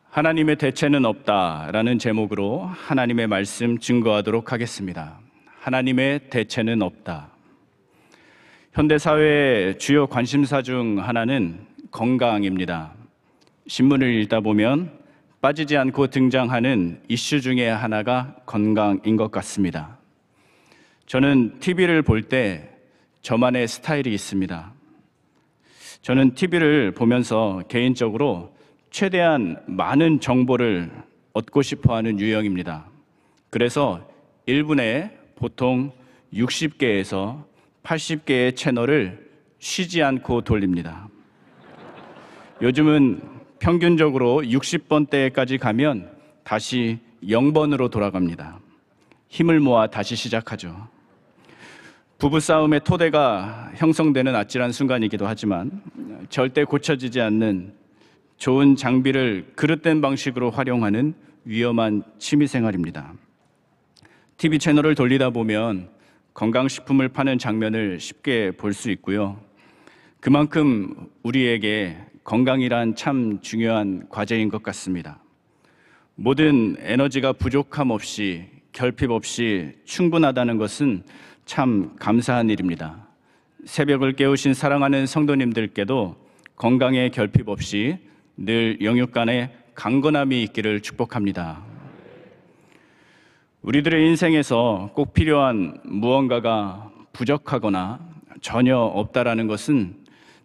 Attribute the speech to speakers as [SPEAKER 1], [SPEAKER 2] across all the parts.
[SPEAKER 1] 하나님의 대체는 없다라는 제목으로 하나님의 말씀 증거하도록 하겠습니다. 하나님의 대체는 없다. 현대사회의 주요 관심사 중 하나는 건강입니다. 신문을 읽다 보면 빠지지 않고 등장하는 이슈 중에 하나가 건강인 것 같습니다. 저는 TV를 볼 때 저만의 스타일이 있습니다. 저는 TV를 보면서 개인적으로 최대한 많은 정보를 얻고 싶어 하는 유형입니다. 그래서 1분에 보통 60개에서 80개의 채널을 쉬지 않고 돌립니다. 요즘은 평균적으로 60번대까지 가면 다시 0번으로 돌아갑니다. 힘을 모아 다시 시작하죠. 부부싸움의 토대가 형성되는 아찔한 순간이기도 하지만 절대 고쳐지지 않는 좋은 장비를 그릇된 방식으로 활용하는 위험한 취미생활입니다. TV 채널을 돌리다 보면 건강식품을 파는 장면을 쉽게 볼 수 있고요. 그만큼 우리에게 건강이란 참 중요한 과제인 것 같습니다. 모든 에너지가 부족함 없이 결핍 없이 충분하다는 것은 참 감사한 일입니다. 새벽을 깨우신 사랑하는 성도님들께도 건강에 결핍 없이 늘 영육간에 강건함이 있기를 축복합니다. 우리들의 인생에서 꼭 필요한 무언가가 부족하거나 전혀 없다라는 것은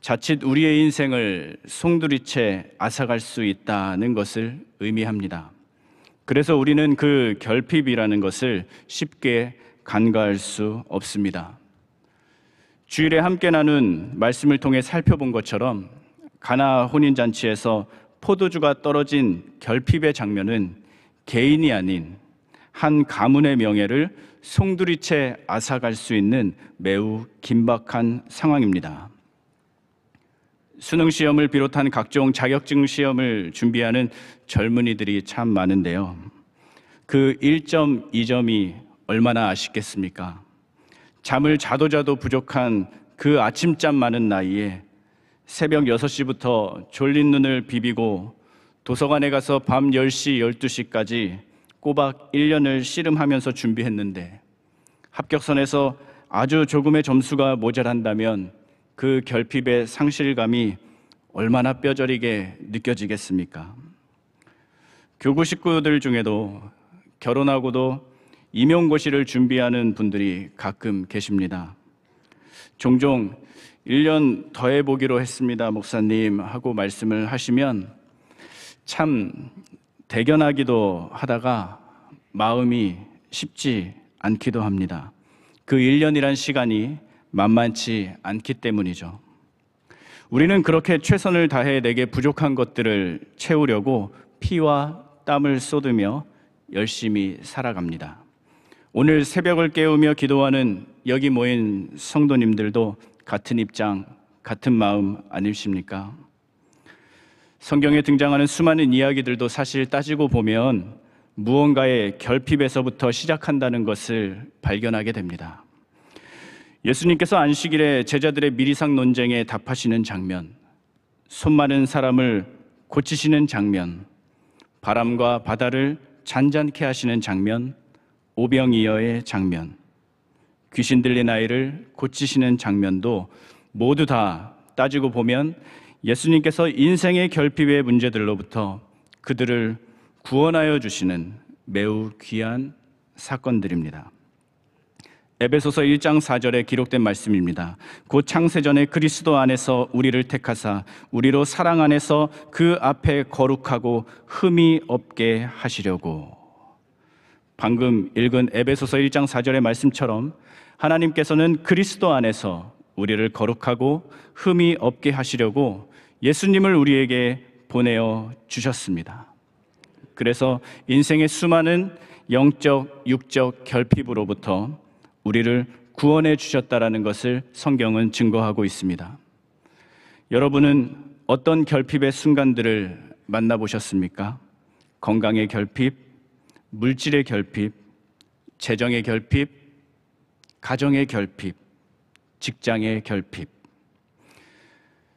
[SPEAKER 1] 자칫 우리의 인생을 송두리째 앗아갈 수 있다는 것을 의미합니다. 그래서 우리는 그 결핍이라는 것을 쉽게 간과할 수 없습니다. 주일에 함께 나눈 말씀을 통해 살펴본 것처럼 가나 혼인잔치에서 포도주가 떨어진 결핍의 장면은 개인이 아닌 한 가문의 명예를 송두리째 앗아갈 수 있는 매우 긴박한 상황입니다. 수능 시험을 비롯한 각종 자격증 시험을 준비하는 젊은이들이 참 많은데요. 그 1점, 2점이 얼마나 아쉽겠습니까? 잠을 자도 부족한 그 아침잠 많은 나이에 새벽 6시부터 졸린 눈을 비비고 도서관에 가서 밤 10시, 12시까지 꼬박 1년을 씨름하면서 준비했는데 합격선에서 아주 조금의 점수가 모자란다면 그 결핍의 상실감이 얼마나 뼈저리게 느껴지겠습니까? 교구 식구들 중에도 결혼하고도 임용고시를 준비하는 분들이 가끔 계십니다. 종종 1년 더 해보기로 했습니다, 목사님 하고 말씀을 하시면 참 대견하기도 하다가 마음이 쉽지 않기도 합니다. 그 1년이란 시간이 만만치 않기 때문이죠. 우리는 그렇게 최선을 다해 내게 부족한 것들을 채우려고 피와 땀을 쏟으며 열심히 살아갑니다. 오늘 새벽을 깨우며 기도하는 여기 모인 성도님들도 같은 입장, 같은 마음 아니십니까? 성경에 등장하는 수많은 이야기들도 사실 따지고 보면 무언가의 결핍에서부터 시작한다는 것을 발견하게 됩니다. 예수님께서 안식일에 제자들의 미리상 논쟁에 답하시는 장면, 손 마른 사람을 고치시는 장면, 바람과 바다를 잔잔케 하시는 장면, 오병이어의 장면, 귀신 들린 아이를 고치시는 장면도 모두 다 따지고 보면 예수님께서 인생의 결핍의 문제들로부터 그들을 구원하여 주시는 매우 귀한 사건들입니다. 에베소서 1장 4절에 기록된 말씀입니다. 곧 창세전에 그리스도 안에서 우리를 택하사 우리로 사랑 안에서 그 앞에 거룩하고 흠이 없게 하시려고. 방금 읽은 에베소서 1장 4절의 말씀처럼 하나님께서는 그리스도 안에서 우리를 거룩하고 흠이 없게 하시려고 예수님을 우리에게 보내어 주셨습니다. 그래서 인생의 수많은 영적, 육적 결핍으로부터 우리를 구원해 주셨다라는 것을 성경은 증거하고 있습니다. 여러분은 어떤 결핍의 순간들을 만나보셨습니까? 건강의 결핍, 물질의 결핍, 재정의 결핍, 가정의 결핍, 직장의 결핍.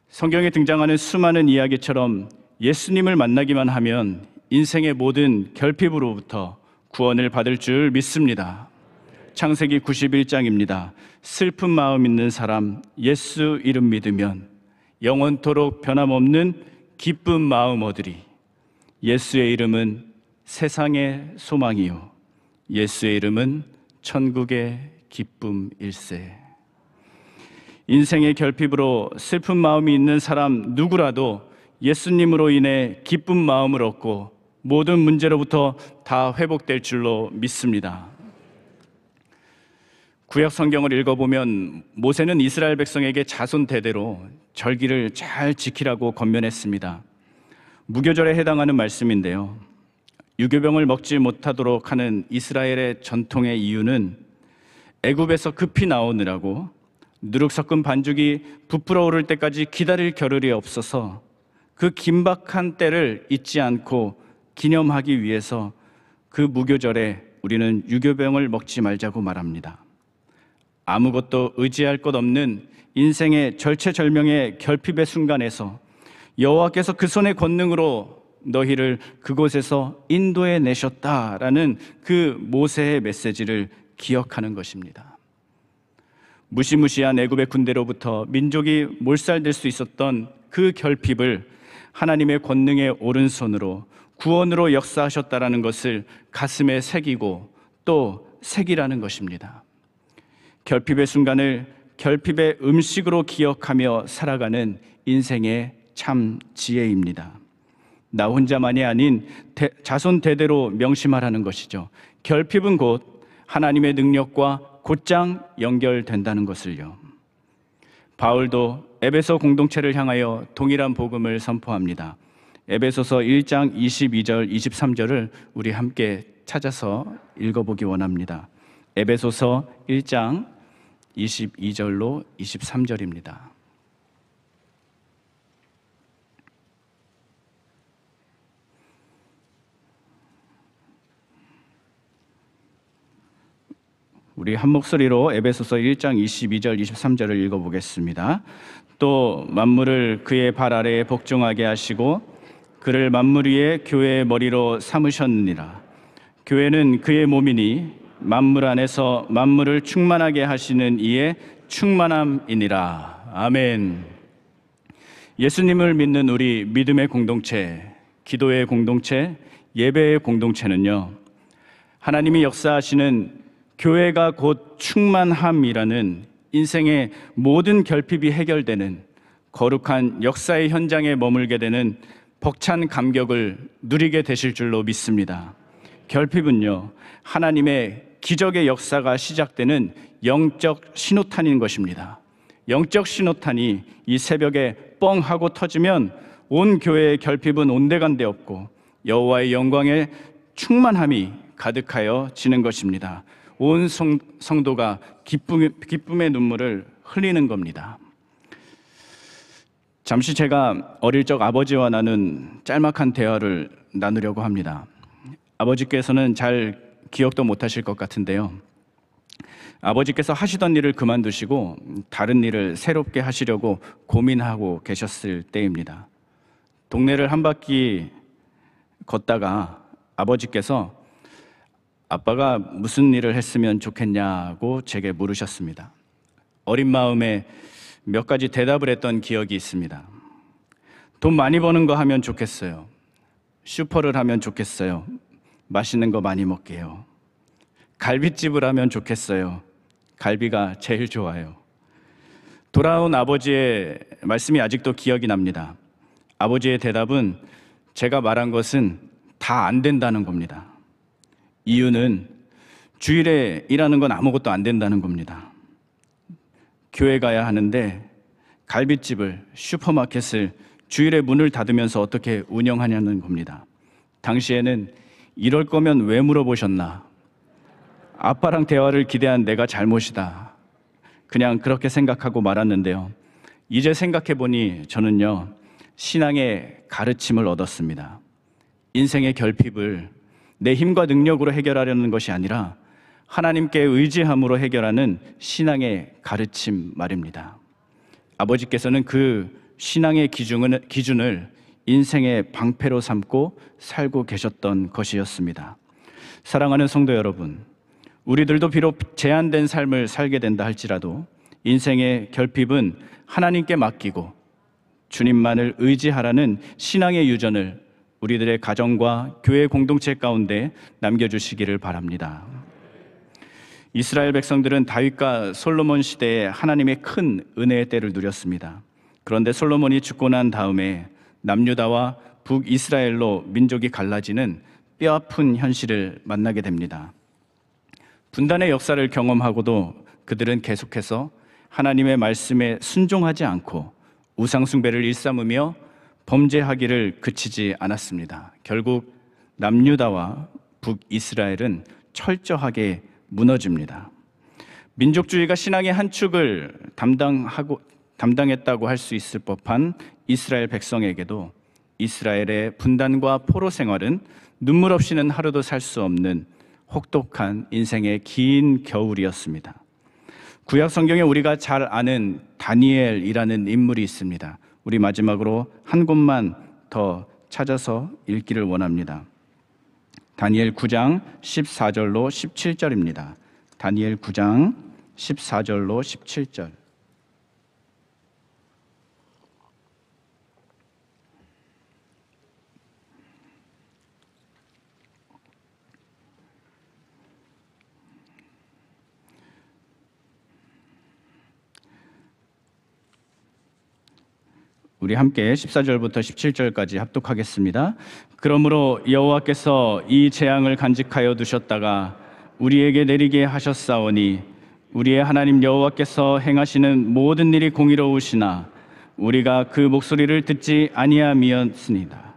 [SPEAKER 1] 성경에 등장하는 수많은 이야기처럼 예수님을 만나기만 하면 인생의 모든 결핍으로부터 구원을 받을 줄 믿습니다. 창세기 91장입니다. 슬픈 마음 있는 사람 예수 이름 믿으면 영원토록 변함없는 기쁜 마음 얻으리. 예수의 이름은 세상의 소망이요 예수의 이름은 천국의 기쁨일세. 인생의 결핍으로 슬픈 마음이 있는 사람 누구라도 예수님으로 인해 기쁜 마음을 얻고 모든 문제로부터 다 회복될 줄로 믿습니다. 구약 성경을 읽어보면 모세는 이스라엘 백성에게 자손 대대로 절기를 잘 지키라고 권면했습니다. 무교절에 해당하는 말씀인데요. 유교병을 먹지 못하도록 하는 이스라엘의 전통의 이유는 애굽에서 급히 나오느라고 누룩 섞은 반죽이 부풀어 오를 때까지 기다릴 겨를이 없어서 그 긴박한 때를 잊지 않고 기념하기 위해서 그 무교절에 우리는 유교병을 먹지 말자고 말합니다. 아무것도 의지할 것 없는 인생의 절체절명의 결핍의 순간에서 여호와께서 그 손의 권능으로 너희를 그곳에서 인도해 내셨다라는 그 모세의 메시지를 기억하는 것입니다. 무시무시한 애굽의 군대로부터 민족이 몰살될 수 있었던 그 결핍을 하나님의 권능의 오른손으로 구원으로 역사하셨다라는 것을 가슴에 새기고 또 새기라는 것입니다. 결핍의 순간을 결핍의 음식으로 기억하며 살아가는 인생의 참 지혜입니다. 나 혼자만이 아닌 자손 대대로 명심하라는 것이죠. 결핍은 곧 하나님의 능력과 곧장 연결된다는 것을요. 바울도 에베소 공동체를 향하여 동일한 복음을 선포합니다. 에베소서 1장 22절 23절을 우리 함께 찾아서 읽어보기 원합니다. 에베소서 1장 22절로 23절입니다. 우리 한 목소리로 에베소서 1장 22절 23절을 읽어보겠습니다. 또 만물을 그의 발 아래에 복종하게 하시고 그를 만물 위에 교회의 머리로 삼으셨느니라. 교회는 그의 몸이니 만물 안에서 만물을 충만하게 하시는 이의 충만함이니라. 아멘. 예수님을 믿는 우리 믿음의 공동체, 기도의 공동체, 예배의 공동체는요, 하나님이 역사하시는 교회가 곧 충만함이라는 인생의 모든 결핍이 해결되는 거룩한 역사의 현장에 머물게 되는 벅찬 감격을 누리게 되실 줄로 믿습니다. 결핍은요, 하나님의 기적의 역사가 시작되는 영적 신호탄인 것입니다. 영적 신호탄이 이 새벽에 뻥 하고 터지면 온 교회의 결핍은 온데간데 없고 여호와의 영광의 충만함이 가득하여 지는 것입니다. 온 성도가 기쁨의 눈물을 흘리는 겁니다. 잠시 제가 어릴 적 아버지와 나눈 짤막한 대화를 나누려고 합니다. 아버지께서는 잘 기억도 못하실 것 같은데요. 아버지께서 하시던 일을 그만두시고 다른 일을 새롭게 하시려고 고민하고 계셨을 때입니다. 동네를 한 바퀴 걷다가 아버지께서 아빠가 무슨 일을 했으면 좋겠냐고 제게 물으셨습니다. 어린 마음에 몇 가지 대답을 했던 기억이 있습니다. 돈 많이 버는 거 하면 좋겠어요. 슈퍼를 하면 좋겠어요. 맛있는 거 많이 먹게요. 갈비집을 하면 좋겠어요. 갈비가 제일 좋아요. 돌아온 아버지의 말씀이 아직도 기억이 납니다. 아버지의 대답은 제가 말한 것은 다 안 된다는 겁니다. 이유는 주일에 일하는 건 아무것도 안 된다는 겁니다. 교회 가야 하는데 갈비집을, 슈퍼마켓을 주일에 문을 닫으면서 어떻게 운영하냐는 겁니다. 당시에는 이럴 거면 왜 물어보셨나? 아빠랑 대화를 기대한 내가 잘못이다. 그냥 그렇게 생각하고 말았는데요. 이제 생각해 보니 저는요, 신앙의 가르침을 얻었습니다. 인생의 결핍을 내 힘과 능력으로 해결하려는 것이 아니라 하나님께 의지함으로 해결하는 신앙의 가르침 말입니다. 아버지께서는 그 신앙의 기준을 인생의 방패로 삼고 살고 계셨던 것이었습니다. 사랑하는 성도 여러분, 우리들도 비록 제한된 삶을 살게 된다 할지라도 인생의 결핍은 하나님께 맡기고 주님만을 의지하라는 신앙의 유전을 우리들의 가정과 교회 공동체 가운데 남겨주시기를 바랍니다. 이스라엘 백성들은 다윗과 솔로몬 시대에 하나님의 큰 은혜의 때를 누렸습니다. 그런데 솔로몬이 죽고 난 다음에 남유다와 북이스라엘로 민족이 갈라지는 뼈아픈 현실을 만나게 됩니다. 분단의 역사를 경험하고도 그들은 계속해서 하나님의 말씀에 순종하지 않고 우상 숭배를 일삼으며 범죄하기를 그치지 않았습니다. 결국 남유다와 북이스라엘은 철저하게 무너집니다. 민족주의가 신앙의 한 축을 담당했다고 할 수 있을 법한 이스라엘 백성에게도 이스라엘의 분단과 포로 생활은 눈물 없이는 하루도 살 수 없는 혹독한 인생의 긴 겨울이었습니다. 구약 성경에 우리가 잘 아는 다니엘이라는 인물이 있습니다. 우리 마지막으로 한 곳만 더 찾아서 읽기를 원합니다. 다니엘 9장 14절로 17절입니다. 다니엘 9장 14절로 17절. 우리 함께 14절부터 17절까지 합독하겠습니다. 그러므로 여호와께서 이 재앙을 간직하여 두셨다가 우리에게 내리게 하셨사오니 우리의 하나님 여호와께서 행하시는 모든 일이 공의로우시나 우리가 그 목소리를 듣지 아니함이었습니다.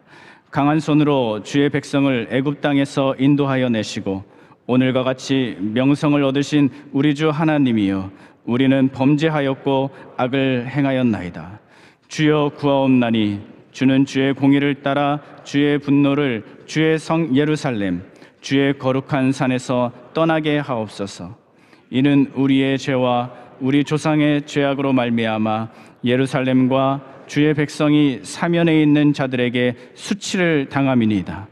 [SPEAKER 1] 강한 손으로 주의 백성을 애굽 땅에서 인도하여 내시고 오늘과 같이 명성을 얻으신 우리 주 하나님이여 우리는 범죄하였고 악을 행하였나이다. 주여 구하옵나니 주는 주의 공의를 따라 주의 분노를 주의 성 예루살렘 주의 거룩한 산에서 떠나게 하옵소서. 이는 우리의 죄와 우리 조상의 죄악으로 말미암아 예루살렘과 주의 백성이 사면에 있는 자들에게 수치를 당함이니이다.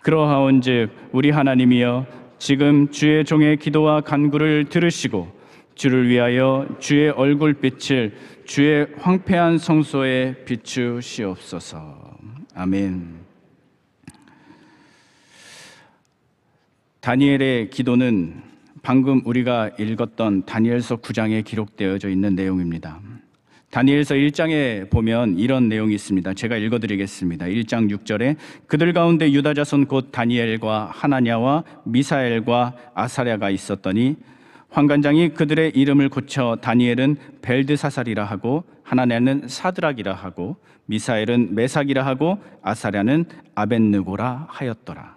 [SPEAKER 1] 그러하온즉 우리 하나님이여 지금 주의 종의 기도와 간구를 들으시고 주를 위하여 주의 얼굴빛을 주의 황폐한 성소에 비추시옵소서. 아멘. 다니엘의 기도는 방금 우리가 읽었던 다니엘서 9장에 기록되어져 있는 내용입니다. 다니엘서 1장에 보면 이런 내용이 있습니다. 제가 읽어드리겠습니다. 1장 6절에 그들 가운데 유다 자손 곧 다니엘과 하나냐와 미사엘과 아사랴가 있었더니 환관장이 그들의 이름을 고쳐 다니엘은 벨드사살이라 하고 하나냐는 사드락이라 하고 미사엘은 메삭이라 하고 아사랴는 아벳느고라 하였더라.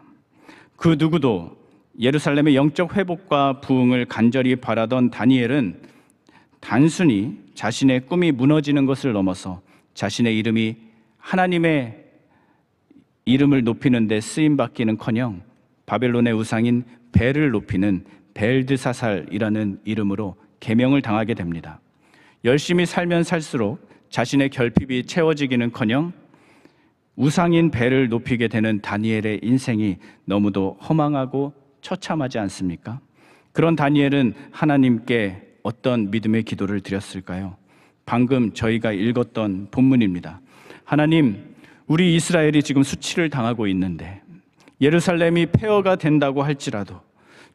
[SPEAKER 1] 그 누구도 예루살렘의 영적 회복과 부흥을 간절히 바라던 다니엘은 단순히 자신의 꿈이 무너지는 것을 넘어서 자신의 이름이 하나님의 이름을 높이는 데 쓰임받기는커녕 바벨론의 우상인 벨을 높이는 벨드사살이라는 이름으로 계명을 당하게 됩니다. 열심히 살면 살수록 자신의 결핍이 채워지기는커녕 우상인 벨을 높이게 되는 다니엘의 인생이 너무도 허망하고 처참하지 않습니까? 그런 다니엘은 하나님께 어떤 믿음의 기도를 드렸을까요? 방금 저희가 읽었던 본문입니다. 하나님, 우리 이스라엘이 지금 수치를 당하고 있는데 예루살렘이 폐허가 된다고 할지라도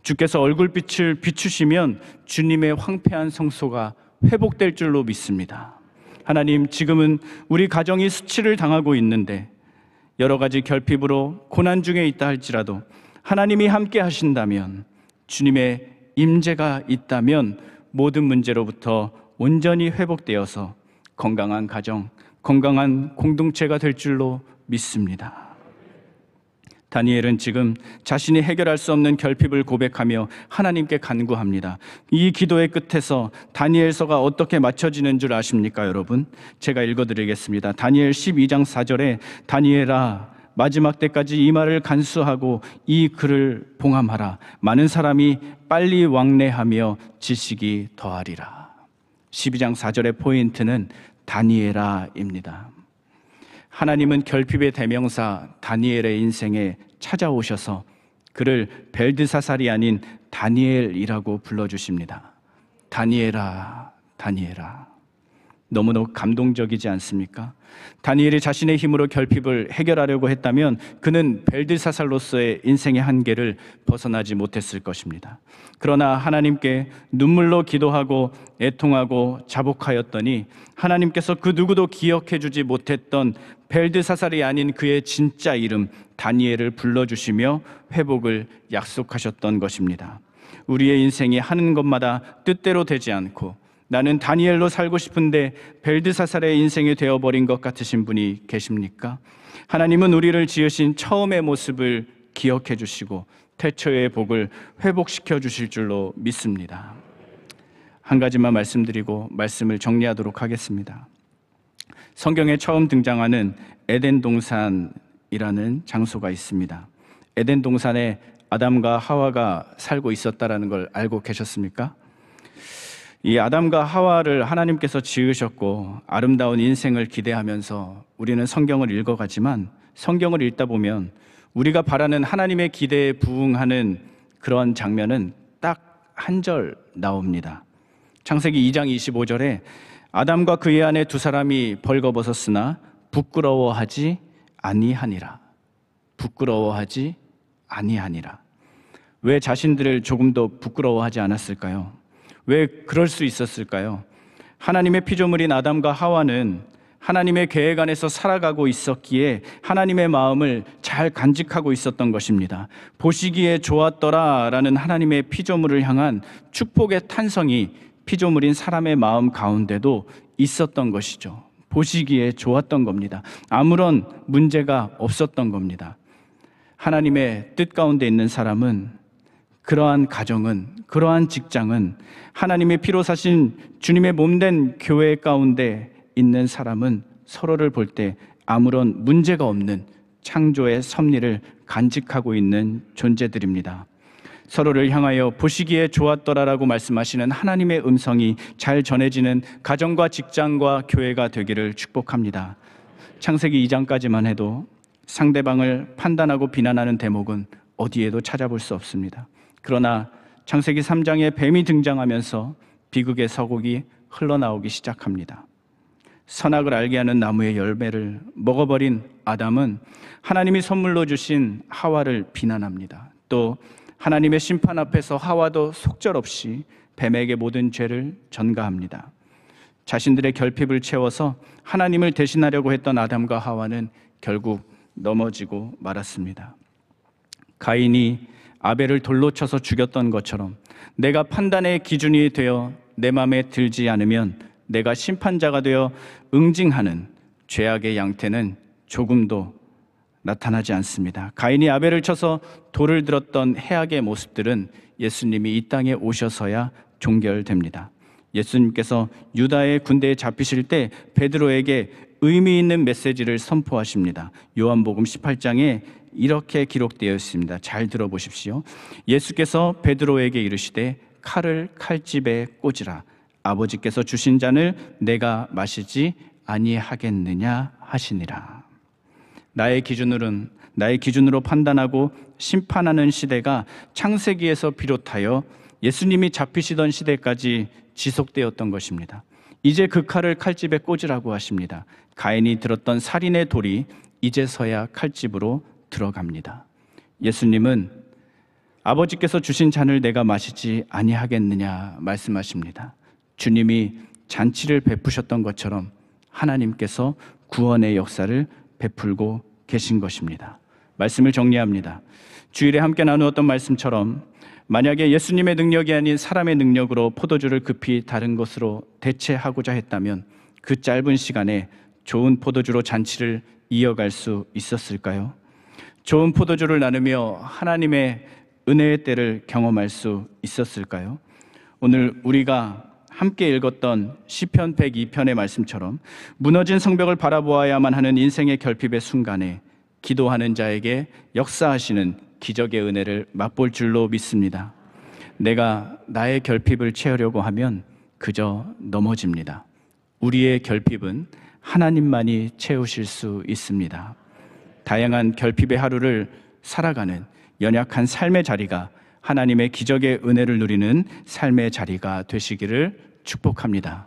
[SPEAKER 1] 주께서 얼굴빛을 비추시면 주님의 황폐한 성소가 회복될 줄로 믿습니다. 하나님, 지금은 우리 가정이 수치를 당하고 있는데 여러 가지 결핍으로 고난 중에 있다 할지라도 하나님이 함께 하신다면, 주님의 임재가 있다면 모든 문제로부터 온전히 회복되어서 건강한 가정, 건강한 공동체가 될 줄로 믿습니다. 다니엘은 지금 자신이 해결할 수 없는 결핍을 고백하며 하나님께 간구합니다. 이 기도의 끝에서 다니엘서가 어떻게 맞춰지는 줄 아십니까, 여러분? 제가 읽어드리겠습니다. 다니엘 12장 4절에 다니엘아, 마지막 때까지 이 말을 간수하고 이 글을 봉함하라. 많은 사람이 빨리 왕래하며 지식이 더하리라. 12장 4절의 포인트는 다니엘아입니다. 하나님은 결핍의 대명사 다니엘의 인생에 찾아오셔서 그를 벨드사살이 아닌 다니엘이라고 불러주십니다. 다니엘아, 다니엘아. 너무너무 감동적이지 않습니까? 다니엘이 자신의 힘으로 결핍을 해결하려고 했다면 그는 벨드사살로서의 인생의 한계를 벗어나지 못했을 것입니다. 그러나 하나님께 눈물로 기도하고 애통하고 자복하였더니 하나님께서 그 누구도 기억해 주지 못했던 벨드사살이 아닌 그의 진짜 이름 다니엘을 불러주시며 회복을 약속하셨던 것입니다. 우리의 인생이 하는 것마다 뜻대로 되지 않고 나는 다니엘로 살고 싶은데 벨드사살의 인생이 되어버린 것 같으신 분이 계십니까? 하나님은 우리를 지으신 처음의 모습을 기억해 주시고 태초의 복을 회복시켜 주실 줄로 믿습니다. 한 가지만 말씀드리고 말씀을 정리하도록 하겠습니다. 성경에 처음 등장하는 에덴 동산이라는 장소가 있습니다. 에덴 동산에 아담과 하와가 살고 있었다는 걸 알고 계셨습니까? 이 아담과 하와를 하나님께서 지으셨고 아름다운 인생을 기대하면서 우리는 성경을 읽어가지만 성경을 읽다 보면 우리가 바라는 하나님의 기대에 부응하는 그런 장면은 딱 한 절 나옵니다. 창세기 2장 25절에 아담과 그의 아내 두 사람이 벌거벗었으나 부끄러워하지 아니하니라. 부끄러워하지 아니하니라. 왜 자신들을 조금도 부끄러워하지 않았을까요? 왜 그럴 수 있었을까요? 하나님의 피조물인 아담과 하와는 하나님의 계획 안에서 살아가고 있었기에 하나님의 마음을 잘 간직하고 있었던 것입니다. 보시기에 좋았더라라는 하나님의 피조물을 향한 축복의 탄성이 피조물인 사람의 마음 가운데도 있었던 것이죠. 보시기에 좋았던 겁니다. 아무런 문제가 없었던 겁니다. 하나님의 뜻 가운데 있는 사람은 그러한 가정은, 그러한 직장은 하나님의 피로 사신 주님의 몸된 교회 가운데 있는 사람은 서로를 볼 때 아무런 문제가 없는 창조의 섭리를 간직하고 있는 존재들입니다. 서로를 향하여 보시기에 좋았더라라고 말씀하시는 하나님의 음성이 잘 전해지는 가정과 직장과 교회가 되기를 축복합니다. 창세기 2장까지만 해도 상대방을 판단하고 비난하는 대목은 어디에도 찾아볼 수 없습니다. 그러나 창세기 3장에 뱀이 등장하면서 비극의 서곡이 흘러나오기 시작합니다. 선악을 알게 하는 나무의 열매를 먹어버린 아담은 하나님이 선물로 주신 하와를 비난합니다. 또 하나님의 심판 앞에서 하와도 속절없이 뱀에게 모든 죄를 전가합니다. 자신들의 결핍을 채워서 하나님을 대신하려고 했던 아담과 하와는 결국 넘어지고 말았습니다. 가인이 아벨을 돌로 쳐서 죽였던 것처럼 내가 판단의 기준이 되어 내 마음에 들지 않으면 내가 심판자가 되어 응징하는 죄악의 양태는 조금도 나타나지 않습니다. 가인이 아벨을 쳐서 돌을 들었던 해악의 모습들은 예수님이 이 땅에 오셔서야 종결됩니다. 예수님께서 유다의 군대에 잡히실 때 베드로에게 의미 있는 메시지를 선포하십니다. 요한복음 18장에 이렇게 기록되어 있습니다. 잘 들어보십시오. 예수께서 베드로에게 이르시되 칼을 칼집에 꽂으라. 아버지께서 주신 잔을 내가 마시지 아니하겠느냐 하시니라. 나의 기준으로 판단하고 심판하는 시대가 창세기에서 비롯하여 예수님이 잡히시던 시대까지 지속되었던 것입니다. 이제 그 칼을 칼집에 꽂으라고 하십니다. 가인이 들었던 살인의 돌이 이제서야 칼집으로 들어갑니다. 예수님은 아버지께서 주신 잔을 내가 마시지 아니하겠느냐 말씀하십니다. 주님이 잔치를 베푸셨던 것처럼 하나님께서 구원의 역사를 베풀고 계신 것입니다. 말씀을 정리합니다. 주일에 함께 나누었던 말씀처럼 만약에 예수님의 능력이 아닌 사람의 능력으로 포도주를 급히 다른 것으로 대체하고자 했다면 그 짧은 시간에 좋은 포도주로 잔치를 이어갈 수 있었을까요? 좋은 포도주를 나누며 하나님의 은혜의 때를 경험할 수 있었을까요? 오늘 우리가 함께 읽었던 시편 102편의 말씀처럼 무너진 성벽을 바라보아야만 하는 인생의 결핍의 순간에 기도하는 자에게 역사하시는 기적의 은혜를 맛볼 줄로 믿습니다. 내가 나의 결핍을 채우려고 하면 그저 넘어집니다. 우리의 결핍은 하나님만이 채우실 수 있습니다. 다양한 결핍의 하루를 살아가는 연약한 삶의 자리가 하나님의 기적의 은혜를 누리는 삶의 자리가 되시기를 축복합니다.